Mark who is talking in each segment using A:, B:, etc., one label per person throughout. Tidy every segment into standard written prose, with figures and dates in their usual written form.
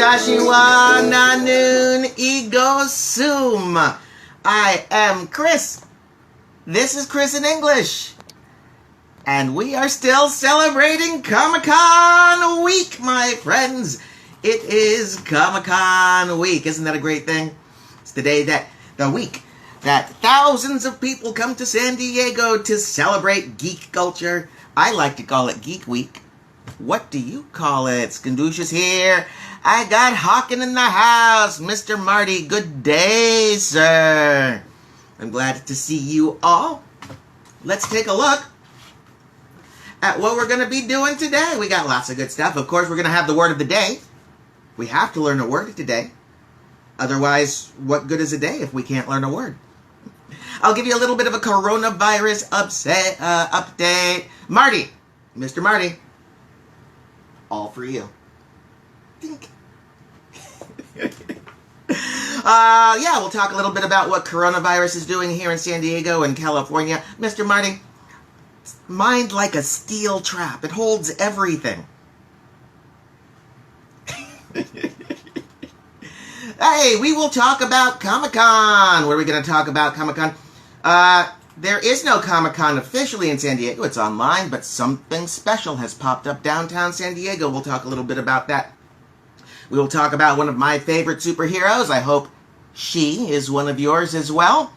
A: Konnichiwa, Nanun, Ego Sum. I am Chris. This is Chris in English. And we are still celebrating Comic-Con week, my friends. It is Comic-Con week. Isn't that a great thing? It's the week that thousands of people come to San Diego to celebrate geek culture. I like to call it Geek Week. What do you call it? Skandoosh's here. I got Hawken in the house. Mr. Marty, good day, sir. I'm glad to see you all. Let's take a look at what we're going to be doing today. We got lots of good stuff. Of course, we're going to have the word of the day. We have to learn a word today. Otherwise, what good is a day if we can't learn a word? I'll give you a little bit of a coronavirus update. Marty, Mr. Marty, all for you. Yeah, we'll talk a little bit about what coronavirus is doing here in San Diego and California. Mr. Marty, mind like a steel trap. It holds everything. Hey, we will talk about Comic-Con. What are we going to talk about Comic-Con? There is no Comic-Con officially in San Diego. It's online, but something special has popped up downtown San Diego. We'll talk a little bit about that. We will talk about one of my favorite superheroes. I hope she is one of yours as well.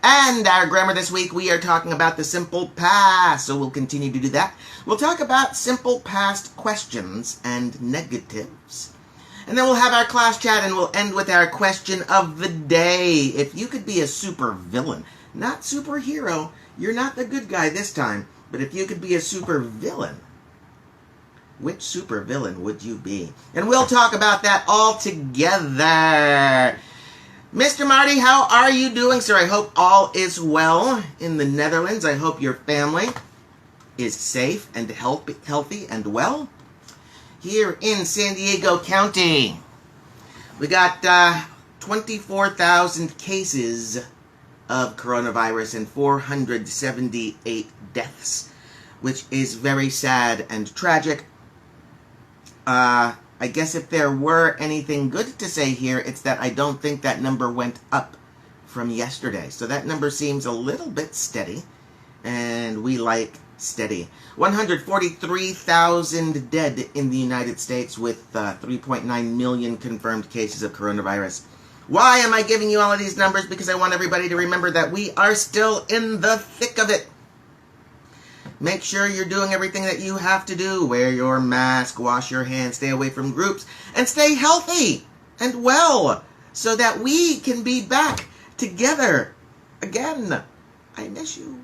A: And our grammar this week, we are talking about the simple past, so we'll continue to do that. We'll talk about simple past questions and negatives. And then we'll have our class chat, and we'll end with our question of the day. If you could be a super villain, not superhero, you're not the good guy this time, but if you could be a super villain, which super villain would you be? And we'll talk about that all together. Mr. Marty, how are you doing, sir? I hope all is well in the Netherlands. I hope your family is safe and healthy and well. Here in San Diego County, we got 24,000 cases of coronavirus and 478 deaths, which is very sad and tragic. I guess if there were anything good to say here, it's that I don't think that number went up from yesterday. So that number seems a little bit steady, and we like steady. 143,000 dead in the United States with 3.9 million confirmed cases of coronavirus. Why am I giving you all of these numbers? Because I want everybody to remember that we are still in the thick of it. Make sure you're doing everything that you have to do. Wear your mask, wash your hands, stay away from groups, and stay healthy and well so that we can be back together again. I miss you.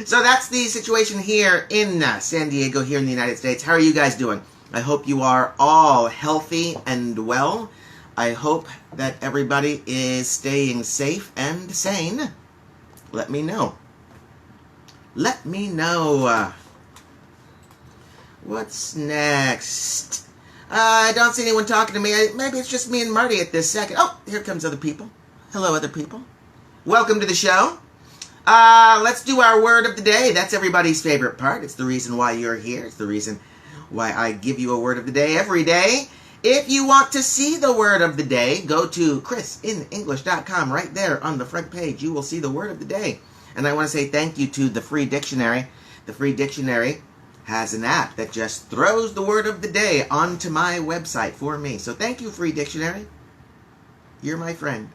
A: So that's the situation here in San Diego, here in the United States. How are you guys doing? I hope you are all healthy and well. I hope that everybody is staying safe and sane. Let me know. Let me know. What's next? I don't see anyone talking to me. Maybe it's just me and Marty at this second. Oh, here comes other people. Hello, other people. Welcome to the show. Let's do our word of the day. That's everybody's favorite part. It's the reason why you're here. It's the reason why I give you a word of the day every day. If you want to see the word of the day, go to ChrisinEnglish.com. Right there on the front page, you will see the word of the day. And I want to say thank you to the free dictionary. The free dictionary has an app that just throws the word of the day onto my website for me. So thank you, free dictionary. You're my friend.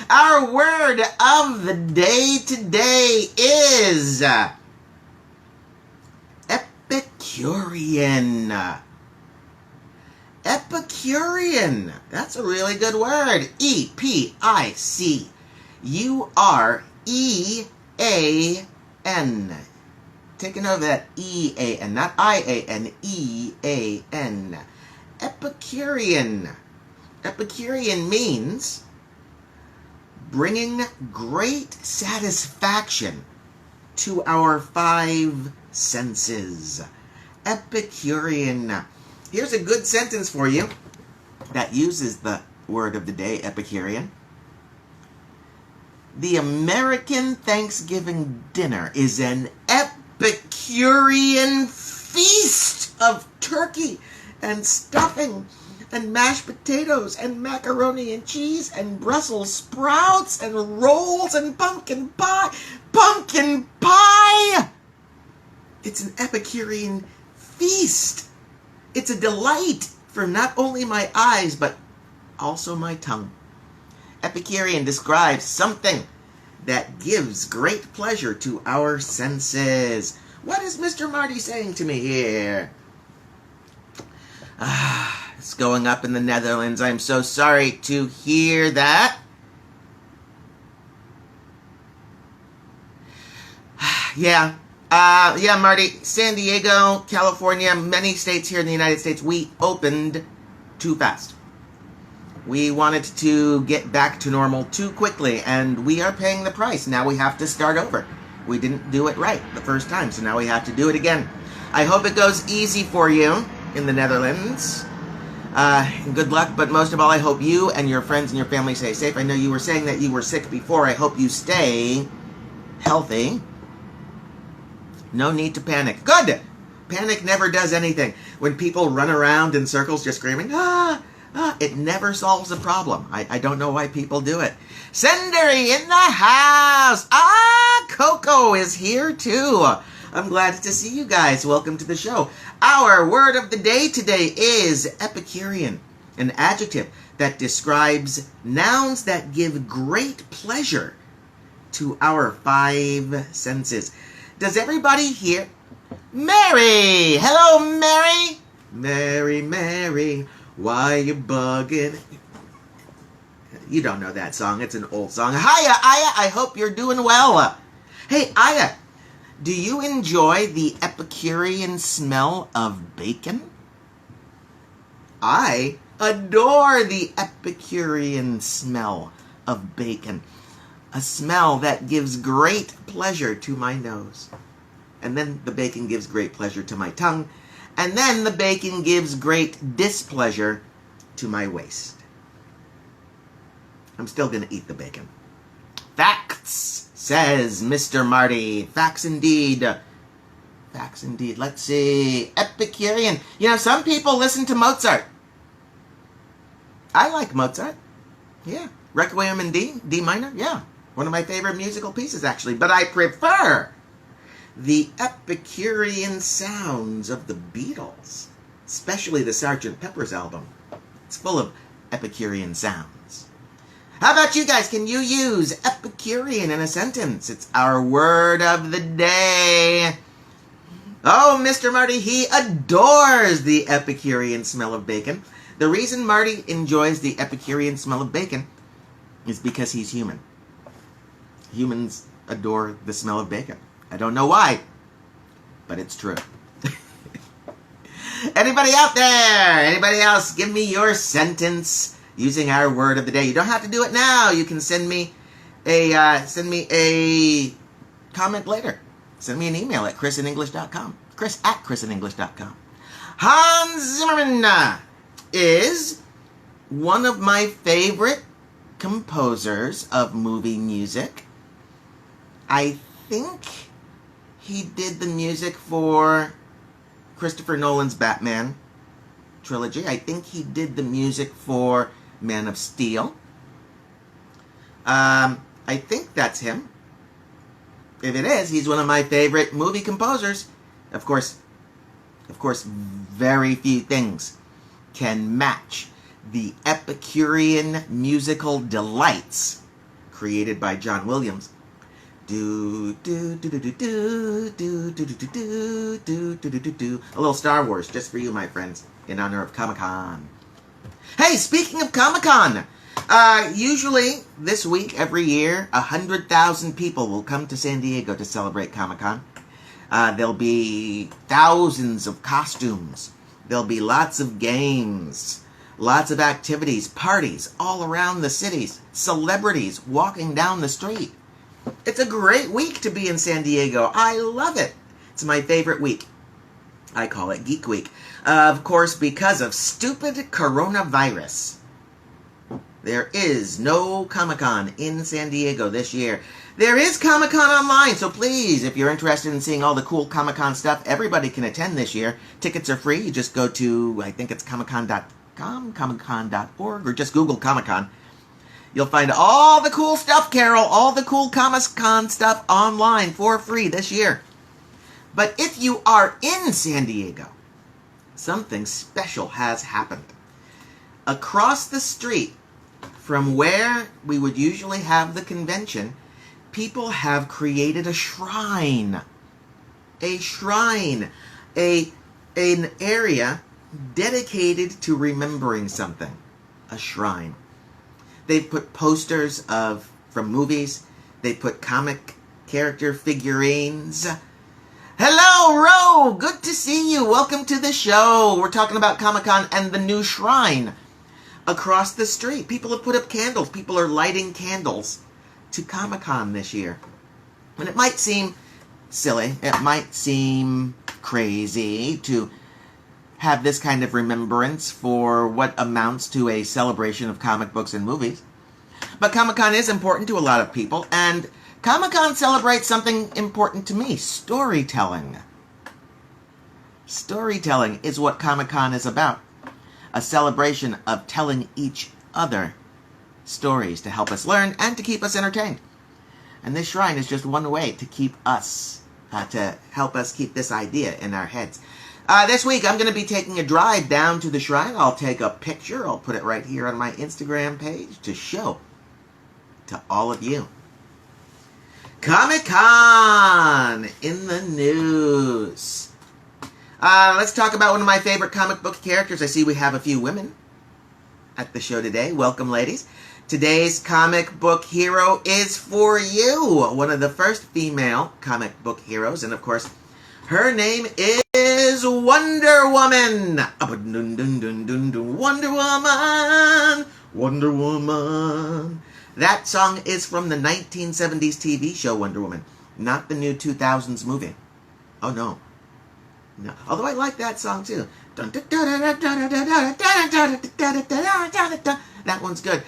A: Our word of the day today is Epicurean. Epicurean. That's a really good word. E-P-I-C-U-R-E-A-N. Take a note of that E-A-N, not I-A-N, E-A-N. Epicurean. Epicurean means bringing great satisfaction to our five senses. Epicurean. Here's a good sentence for you that uses the word of the day, Epicurean. The American Thanksgiving dinner is an Epicurean feast of turkey and stuffing and mashed potatoes and macaroni and cheese and Brussels sprouts and rolls and pumpkin pie. Pumpkin pie! It's an Epicurean feast. It's a delight for not only my eyes, but also my tongue. Epicurean describes something that gives great pleasure to our senses. What is Mr. Marty saying to me here? It's going up in the Netherlands. I'm so sorry to hear that. Yeah, Marty, San Diego, California, many states here in the United States, we opened too fast. We wanted to get back to normal too quickly, and we are paying the price. Now we have to start over. We didn't do it right the first time, so now we have to do it again. I hope it goes easy for you in the Netherlands. Good luck, but most of all, I hope you and your friends and your family stay safe. I know you were saying that you were sick before. I hope you stay healthy. No need to panic. Good! Panic never does anything. When people run around in circles just screaming, it never solves the problem. I don't know why people do it. Senderi in the house! Coco is here too. I'm glad to see you guys. Welcome to the show. Our word of the day today is Epicurean, an adjective that describes nouns that give great pleasure to our five senses. Does everybody hear? Mary! Hello, Mary! Mary, Mary, why you bugging? You don't know that song. It's an old song. Hiya, Aya. I hope you're doing well. Hey, Aya, do you enjoy the Epicurean smell of bacon? I adore the Epicurean smell of bacon. A smell that gives great pleasure to my nose. And then the bacon gives great pleasure to my tongue. And then the bacon gives great displeasure to my waist. I'm still going to eat the bacon. Facts, says Mr. Marty. Facts indeed. Facts indeed. Let's see. Epicurean. You know, some people listen to Mozart. I like Mozart. Yeah. Requiem in D minor. Yeah. One of my favorite musical pieces, actually. But I prefer the Epicurean sounds of the Beatles, especially the Sgt. Pepper's album. It's full of Epicurean sounds. How about you guys? Can you use Epicurean in a sentence? It's our word of the day. Oh, Mr. Marty, he adores the Epicurean smell of bacon. The reason Marty enjoys the Epicurean smell of bacon is because he's human. Humans adore the smell of bacon. I don't know why, but it's true. Anybody out there? Anybody else? Give me your sentence using our word of the day. You don't have to do it now. You can send me a comment later. Send me an email at ChrisinEnglish.com. Chris@ChrisinEnglish.com. Hans Zimmerman is one of my favorite composers of movie music. I think he did the music for Christopher Nolan's Batman trilogy. I think he did the music for Man of Steel. I think that's him. If it is, he's one of my favorite movie composers. Of course, very few things can match the Epicurean musical delights created by John Williams. A little Star Wars just for you, my friends, in honor of Comic-Con. Hey, speaking of Comic-Con, usually this week, every year, 100,000 people will come to San Diego to celebrate Comic-Con. There'll be thousands of costumes. There'll be lots of games, lots of activities, parties all around the cities, celebrities walking down the street. It's a great week to be in San Diego. I love it. It's my favorite week. I call it Geek Week. Of course, because of stupid coronavirus. There is no Comic-Con in San Diego this year. There is Comic-Con online, so please, if you're interested in seeing all the cool Comic-Con stuff, everybody can attend this year. Tickets are free. You just go to, I think it's comiccon.com, comiccon.org, or just Google Comic-Con. You'll find all the cool stuff, Carol, all the cool Comic-Con stuff online for free this year. But if you are in San Diego, something special has happened. Across the street from where we would usually have the convention, people have created a shrine. A shrine. An area dedicated to remembering something. A shrine. They've put posters from movies. They put comic character figurines. Hello, Ro! Good to see you. Welcome to the show. We're talking about Comic-Con and the new shrine. Across the street, people have put up candles. People are lighting candles to Comic-Con this year. And it might seem silly. It might seem crazy to have this kind of remembrance for what amounts to a celebration of comic books and movies. But Comic-Con is important to a lot of people, and Comic-Con celebrates something important to me, storytelling. Storytelling is what Comic-Con is about. A celebration of telling each other stories to help us learn and to keep us entertained. And this shrine is just one way to keep us, to help us keep this idea in our heads. This week I'm going to be taking a drive down to the shrine. I'll take a picture. I'll put it right here on my Instagram page to show to all of you. Comic-Con in the news. Let's talk about one of my favorite comic book characters. I see we have a few women at the show today. Welcome, ladies. Today's comic book hero is for you. One of the first female comic book heroes. And, of course, her name is Wonder Woman. Wonder Woman. Wonder Woman. That song is from the 1970s TV show Wonder Woman, not the new 2000s movie. Oh, no. No. Although I like that song, too. That one's good.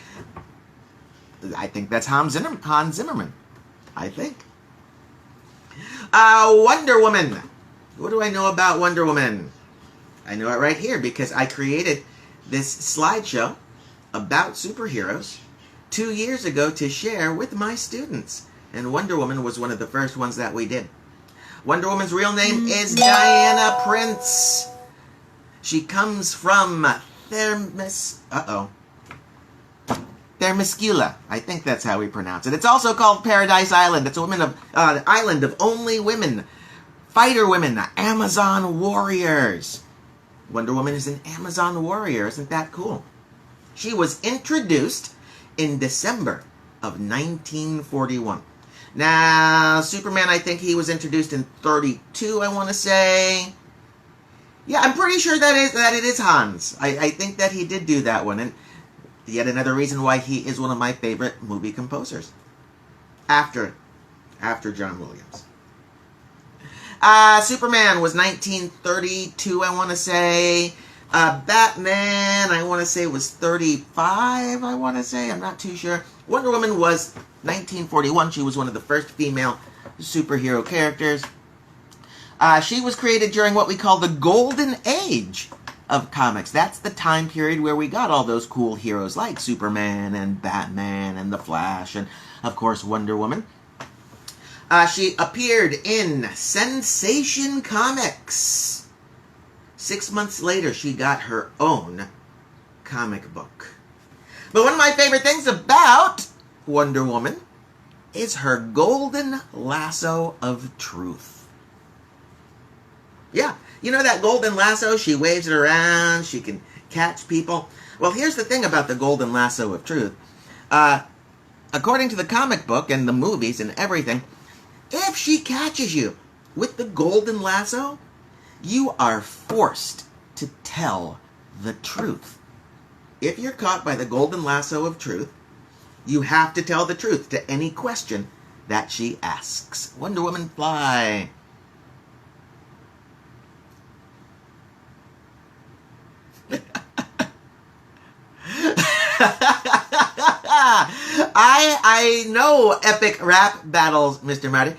A: I think that's Hans Zimmerman. I think. Wonder Woman. What do I know about Wonder Woman? I know it right here because I created this slideshow about superheroes 2 years ago to share with my students. And Wonder Woman was one of the first ones that we did. Wonder Woman's real name is Diana Prince. She comes from Themyscira. I think that's how we pronounce it. It's also called Paradise Island. It's a island of only women. Fighter women, Amazon warriors. Wonder Woman is an Amazon warrior. Isn't that cool? She was introduced in December of 1941. Now, Superman, I think he was introduced in 32, I want to say. Yeah, I'm pretty sure that it is Hans. I think that he did do that one. And yet another reason why he is one of my favorite movie composers. After John Williams. Superman was 1932, I want to say. Batman, I want to say, was 35, I want to say. I'm not too sure. Wonder Woman was 1941. She was one of the first female superhero characters. She was created during what we call the Golden Age of comics. That's the time period where we got all those cool heroes like Superman and Batman and The Flash and, of course, Wonder Woman. She appeared in Sensation Comics. 6 months later, she got her own comic book. But one of my favorite things about Wonder Woman is her golden lasso of truth. Yeah, you know that golden lasso? She waves it around, she can catch people. Well, here's the thing about the golden lasso of truth. According to the comic book and the movies and everything, if she catches you with the golden lasso, you are forced to tell the truth. If you're caught by the golden lasso of truth, you have to tell the truth to any question that she asks. Wonder Woman fly. I know epic rap battles, Mr. Marty.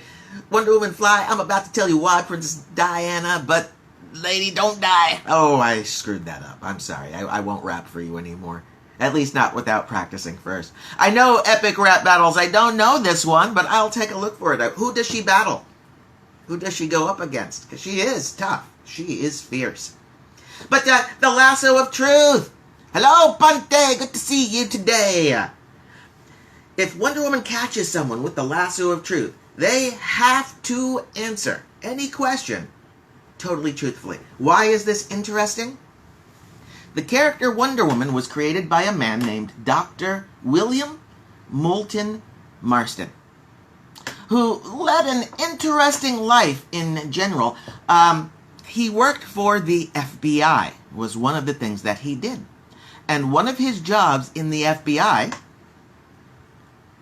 A: Wonder Woman fly, I'm about to tell you why, Princess Diana, but lady, don't die. Oh, I screwed that up. I'm sorry. I won't rap for you anymore. At least not without practicing first. I know epic rap battles. I don't know this one, but I'll take a look for it. Who does she battle? Who does she go up against? Because she is tough. She is fierce. But the lasso of truth. Hello, Ponte. Good to see you today. If Wonder Woman catches someone with the lasso of truth, they have to answer any question totally truthfully. Why is this interesting? The character Wonder Woman was created by a man named Dr. William Moulton Marston, who led an interesting life in general. He worked for the FBI, was one of the things that he did. And one of his jobs in the FBI,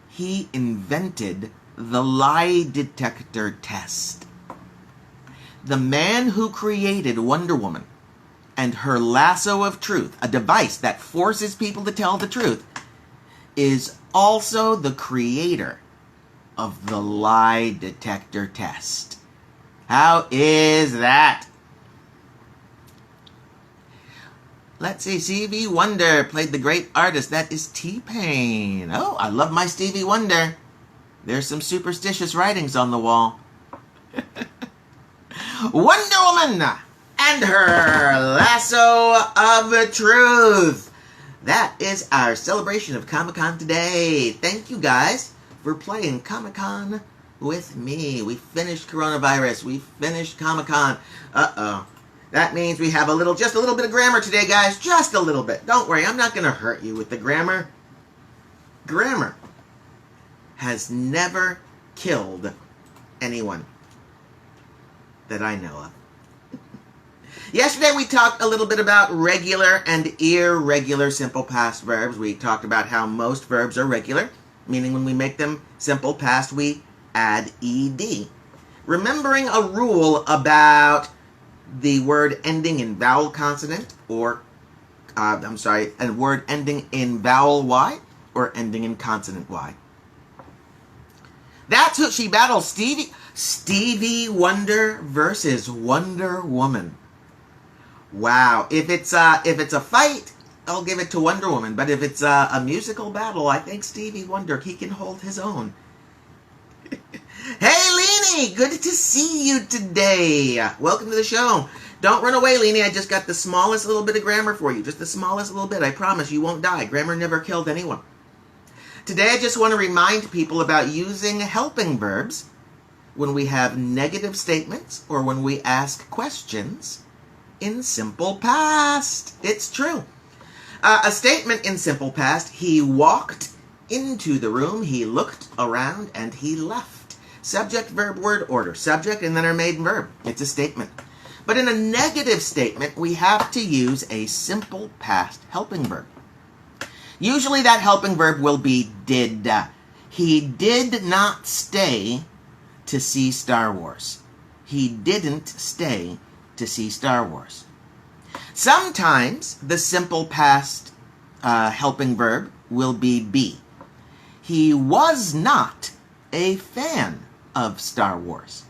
A: he invented the lie detector test. The man who created Wonder Woman and her lasso of truth, a device that forces people to tell the truth, is also the creator of the lie detector test. How is that? Let's see, Stevie Wonder played the great artist. That is T-Pain. Oh, I love my Stevie Wonder. There's some superstitious writings on the wall. Wonder Woman and her lasso of truth. That is our celebration of Comic-Con today. Thank you guys for playing Comic-Con with me. We finished coronavirus. We finished Comic-Con. Uh-oh. That means we have just a little bit of grammar today, guys. Just a little bit. Don't worry, I'm not going to hurt you with the grammar. Grammar has never killed anyone that I know of. Yesterday we talked a little bit about regular and irregular simple past verbs. We talked about how most verbs are regular, meaning when we make them simple past, we add ed. Remembering a rule about the word ending in vowel consonant, or, a word ending in vowel Y, or ending in consonant Y. That's who she battles. Stevie Wonder versus Wonder Woman. Wow. If it's a fight, I'll give it to Wonder Woman. But if it's a musical battle, I think Stevie Wonder, he can hold his own. Hey, Leanie, good to see you today. Welcome to the show. Don't run away, Leanie. I just got the smallest little bit of grammar for you. Just the smallest little bit. I promise you won't die. Grammar never killed anyone. Today, I just want to remind people about using helping verbs when we have negative statements or when we ask questions in simple past. It's true. A statement in simple past: he walked into the room, he looked around, and he left. Subject, verb, word order. Subject and then our main verb. It's a statement. But in a negative statement, we have to use a simple past helping verb. Usually that helping verb will be did. He did not stay to see Star Wars. He didn't stay to see Star Wars. Sometimes the simple past helping verb will be. He was not a fan of Star Wars.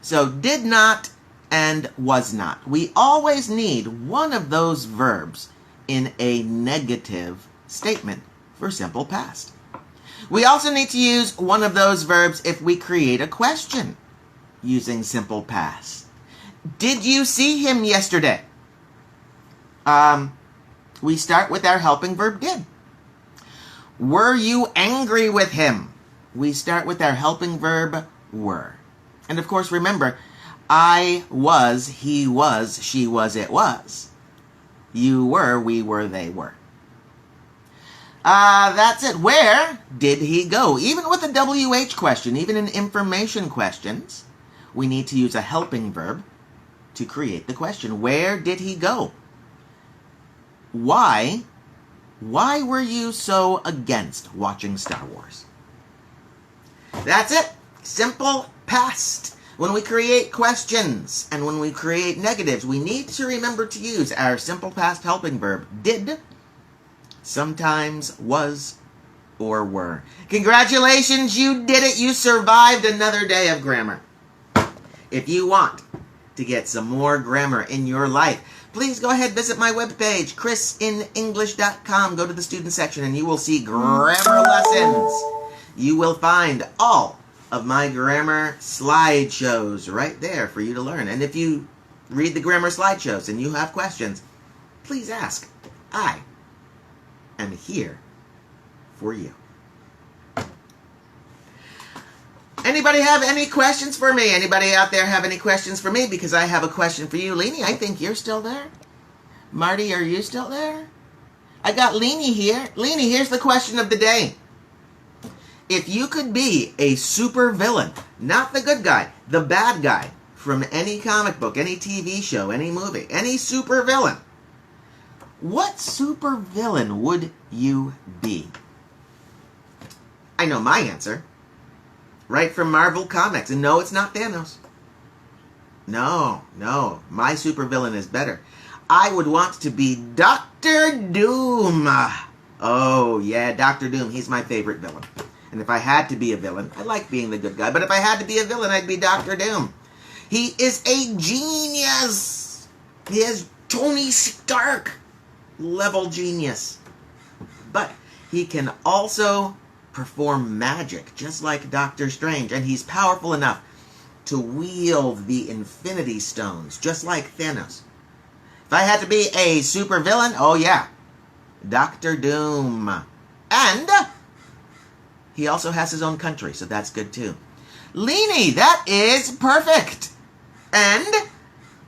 A: So did not and was not. We always need one of those verbs in a negative statement for simple past. We also need to use one of those verbs if we create a question using simple past. Did you see him yesterday? We start with our helping verb did. Were you angry with him? We start with our helping verb were. And of course, remember, I was, he was, she was, it was. You were, we were, they were. That's it. Where did he go? Even with a WH question, even in information questions, we need to use a helping verb to create the question. Where did he go? Why were you so against watching Star Wars? That's it. Simple past. When we create questions and when we create negatives, we need to remember to use our simple past helping verb did sometimes was or were. Congratulations, you did it. You survived another day of grammar. If you want to get some more grammar in your life, please go ahead, visit my webpage, ChrisinEnglish.com. Go to the student section and you will see grammar lessons. You will find all of my grammar slideshows right there for you to learn. And if you read the grammar slideshows and you have questions, please ask. I am here for you. Anybody have any questions for me? Anybody out there have any questions for me? Because I have a question for you. Leanie, I think you're still there. Marty, are you still there? I got Leanie here. Leanie, here's the question of the day. If you could be a super villain, not the good guy, the bad guy, from any comic book, any TV show, any movie, any super villain, what super villain would you be? I know my answer. Right from Marvel Comics. And no, it's not Thanos. No. My supervillain is better. I would want to be Dr. Doom. Oh, yeah, Dr. Doom. He's my favorite villain. And if I had to be a villain, I like being the good guy, but if I had to be a villain, I'd be Dr. Doom. He is a genius. He is Tony Stark level genius. But he can also perform magic, just like Doctor Strange, and he's powerful enough to wield the Infinity Stones, just like Thanos. If I had to be a super villain, oh yeah, Dr. Doom. And he also has his own country, so that's good too. Leanie, that is perfect. And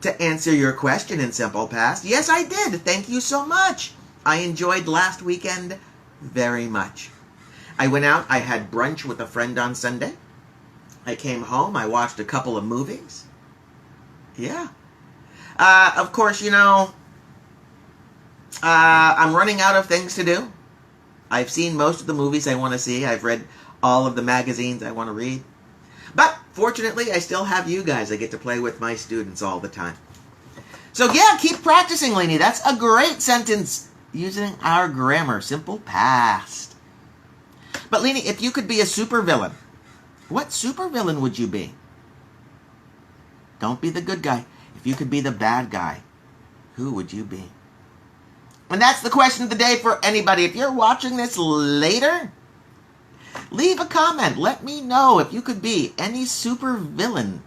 A: to answer your question in simple past, yes, I did. Thank you so much. I enjoyed last weekend very much. I went out, I had brunch with a friend on Sunday. I came home, I watched a couple of movies. Yeah. Of course, you know, I'm running out of things to do. I've seen most of the movies I want to see. I've read all of the magazines I want to read. But fortunately, I still have you guys. I get to play with my students all the time. So yeah, keep practicing, Leanie. That's a great sentence using our grammar, simple past. But Leanie, if you could be a supervillain, what supervillain would you be? Don't be the good guy. If you could be the bad guy, who would you be? And that's the question of the day for anybody. If you're watching this later, leave a comment. Let me know if you could be any supervillain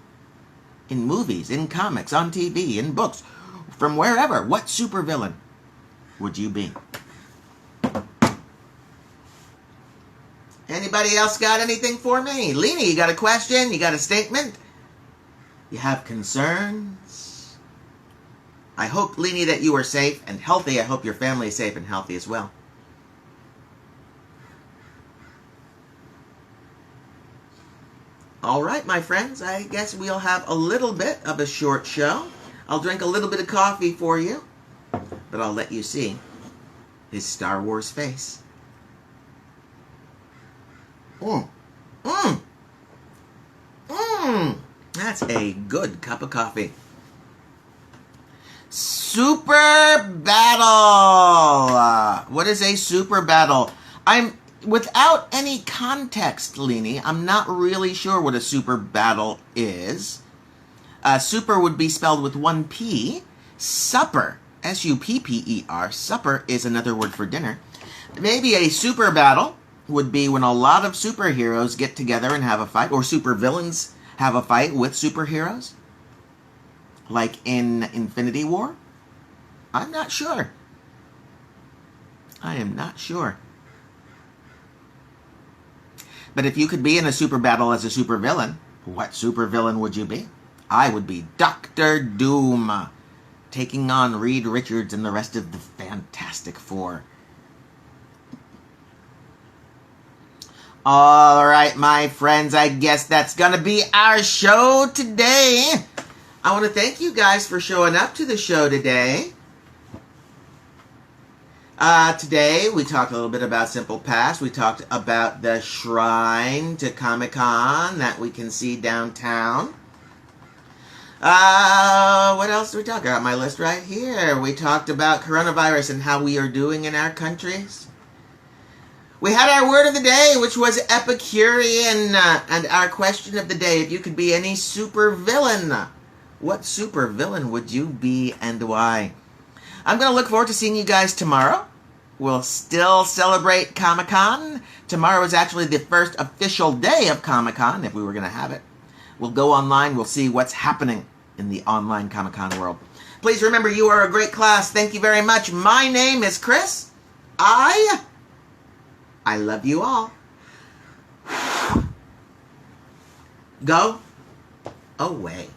A: in movies, in comics, on TV, in books, from wherever. What supervillain would you be? Anybody else got anything for me? Leanie, you got a question? You got a statement? You have concerns? I hope, Leanie, that you are safe and healthy. I hope your family is safe and healthy as well. All right, my friends, I guess we'll have a little bit of a short show. I'll drink a little bit of coffee for you, but I'll let you see his Star Wars face. That's a good cup of coffee. Super battle. What is a super battle? Without any context, Leanie, I'm not really sure what a super battle is. Super would be spelled with one P. Supper, S-U-P-P-E-R, supper is another word for dinner. Maybe a super battle would be when a lot of superheroes get together and have a fight, or supervillains have a fight with superheroes, like in Infinity War. I'm not sure. I am not sure. But if you could be in a super battle as a supervillain, what supervillain would you be? I would be Dr. Doom, taking on Reed Richards and the rest of the Fantastic Four. All right, my friends, I guess that's going to be our show today. I want to thank you guys for showing up to the show today. Today, we talked a little bit about Simple Past. We talked about the shrine to Comic-Con that we can see downtown. What else did we talk about? My list right here. We talked about coronavirus and how we are doing in our countries. We had our word of the day, which was Epicurean, and our question of the day, if you could be any supervillain, what supervillain would you be and why? I'm going to look forward to seeing you guys tomorrow. We'll still celebrate Comic-Con. Tomorrow is actually the first official day of Comic-Con, if we were going to have it. We'll go online. We'll see what's happening in the online Comic-Con world. Please remember, you are a great class. Thank you very much. My name is Chris. I love you all. Go away.